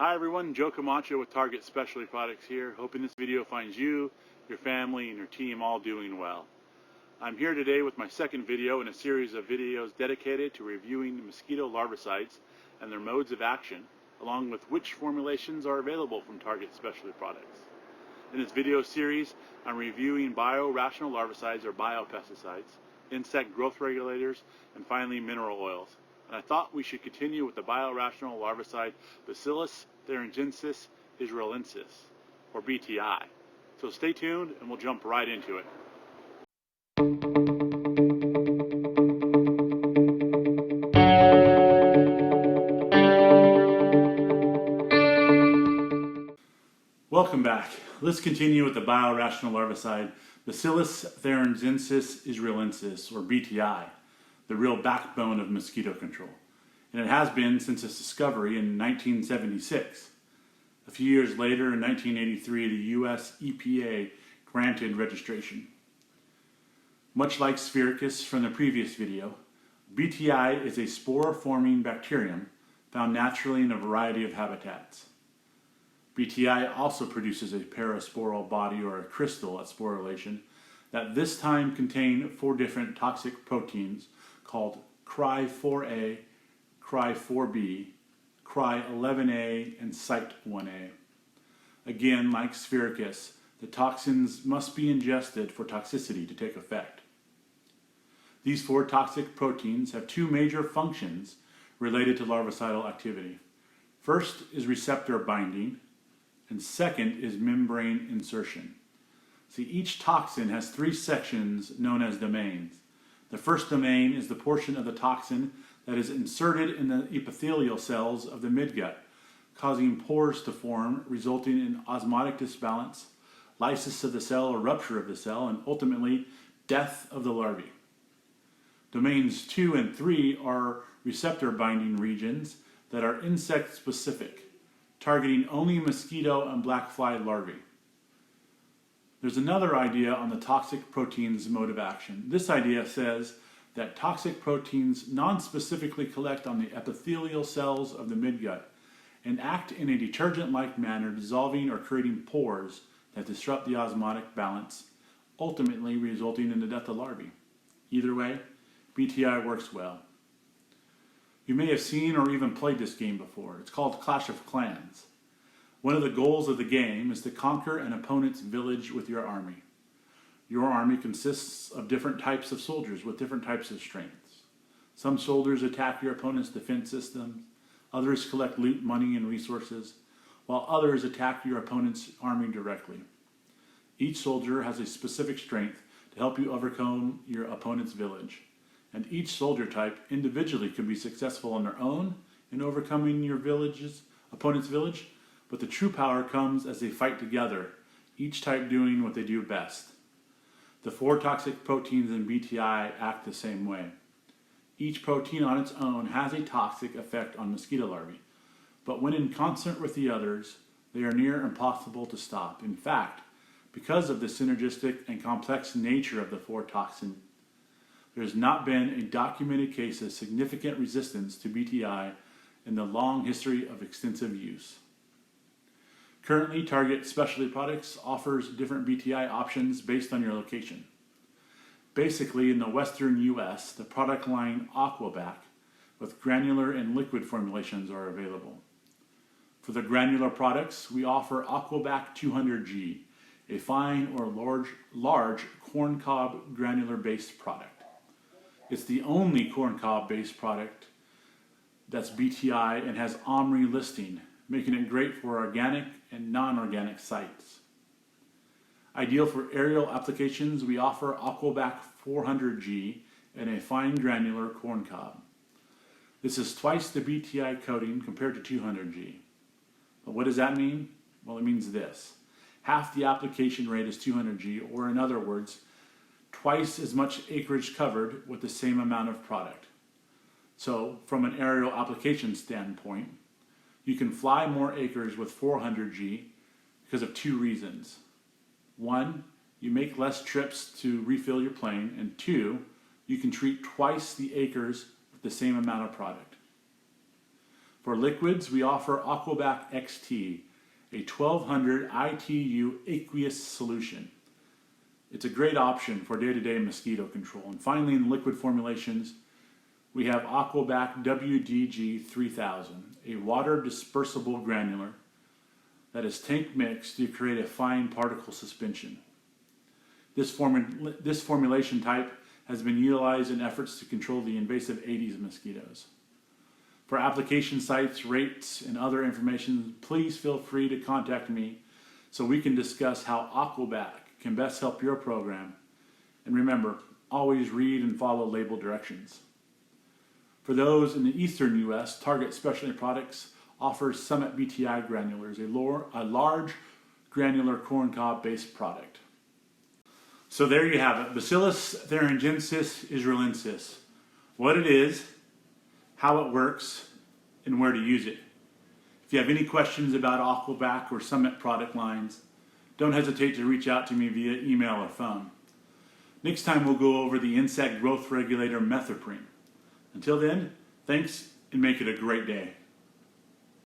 Hi everyone, Joe Camacho with Target Specialty Products here, hoping this video finds you, your family, and your team all doing well. I'm here today with my second video in a series of videos dedicated to reviewing mosquito larvicides and their modes of action, along with which formulations are available from Target Specialty Products. In this video series, I'm reviewing biorational larvicides or biopesticides, insect growth regulators, and finally mineral oils. And I thought we should continue with the biorational larvicide Bacillus, thuringiensis, israelensis, or b.t.i. So stay tuned and we'll jump right into it. Welcome back. Let's continue with the biorational larvicide Bacillus thuringiensis israelensis, or b.t.i, the real backbone of mosquito control. And it has been since its discovery in 1976. A few years later, in 1983, the US EPA granted registration. Much like Sphericus from the previous video, b.t.i is a spore-forming bacterium found naturally in a variety of habitats. b.t.i also produces a parasporal body or a crystal at sporulation that this time contain 4 different toxic proteins called Cry4A, Cry4B, Cry11A, and Site1A. Again, like Sphericus, the toxins must be ingested for toxicity to take effect. These 4 toxic proteins have 2 major functions related to larvicidal activity. First is receptor binding, and second is membrane insertion. See, each toxin has 3 sections known as domains. The first domain is the portion of the toxin that is inserted in the epithelial cells of the midgut, causing pores to form, resulting in osmotic disbalance, lysis of the cell or rupture of the cell, and ultimately death of the larvae. Domains 2 and 3 are receptor binding regions that are insect specific, targeting only mosquito and black fly larvae. There's another idea on the toxic proteins mode of action. This idea says that toxic proteins non-specifically collect on the epithelial cells of the midgut and act in a detergent-like manner, dissolving or creating pores that disrupt the osmotic balance, ultimately resulting in the death of larvae. Either way, b.t.i works well. You may have seen or even played this game before. It's called Clash of Clans. One of the goals of the game is to conquer an opponent's village with your army. Your army consists of different types of soldiers with different types of strengths. Some soldiers attack your opponent's defense systems, others collect loot, money, and resources, while others attack your opponent's army directly. Each soldier has a specific strength to help you overcome your opponent's village, and each soldier type individually could be successful on their own in overcoming your opponent's village, but the true power comes as they fight together, each type doing what they do best. The 4 toxic proteins in b.t.i act the same way. Each protein on its own has a toxic effect on mosquito larvae, but when in concert with the others, they are near impossible to stop. In fact, because of the synergistic and complex nature of the 4 toxins, there has not been a documented case of significant resistance to b.t.i in the long history of extensive use. Currently, Target Specialty Products offers different b.t.i options based on your location. Basically, in the western US, the product line Aquabac with granular and liquid formulations are available. For the granular products, we offer Aquabac 200G, a fine or large corncob granular-based product. It's the only corncob-based product that's b.t.i and has OMRI listing, making it great for organic and non-organic sites. Ideal for aerial applications, we offer Aquabac 400G and a fine granular corncob. This is twice the b.t.i coating compared to 200G. But what does that mean? Well, it means this. Half the application rate is 200G, or in other words, twice as much acreage covered with the same amount of product. So, from an aerial application standpoint, you can fly more acres with 400G because of 2 reasons. 1, you make less trips to refill your plane, and 2, you can treat twice the acres with the same amount of product. For liquids, we offer Aquabac XT, a 1200 ITU aqueous solution. It's a great option for day-to-day mosquito control. And finally, in liquid formulations, we have Aquabac WDG 3000, a water dispersible granular that is tank mixed to create a fine particle suspension. This formulation type has been utilized in efforts to control the invasive Aedes mosquitoes. For application sites, rates, and other information, please feel free to contact me so we can discuss how Aquabac can best help your program. And remember, always read and follow label directions. For those in the eastern U.S., Target Specialty Products offers Summit b.t.i granulars, a large granular corncob based product. So there you have it, Bacillus thuringiensis israelensis. What it is, how it works, and where to use it. If you have any questions about Aquabac or Summit product lines, don't hesitate to reach out to me via email or phone. Next time we'll go over the insect growth regulator methoprene. Until then, thanks and make it a great day.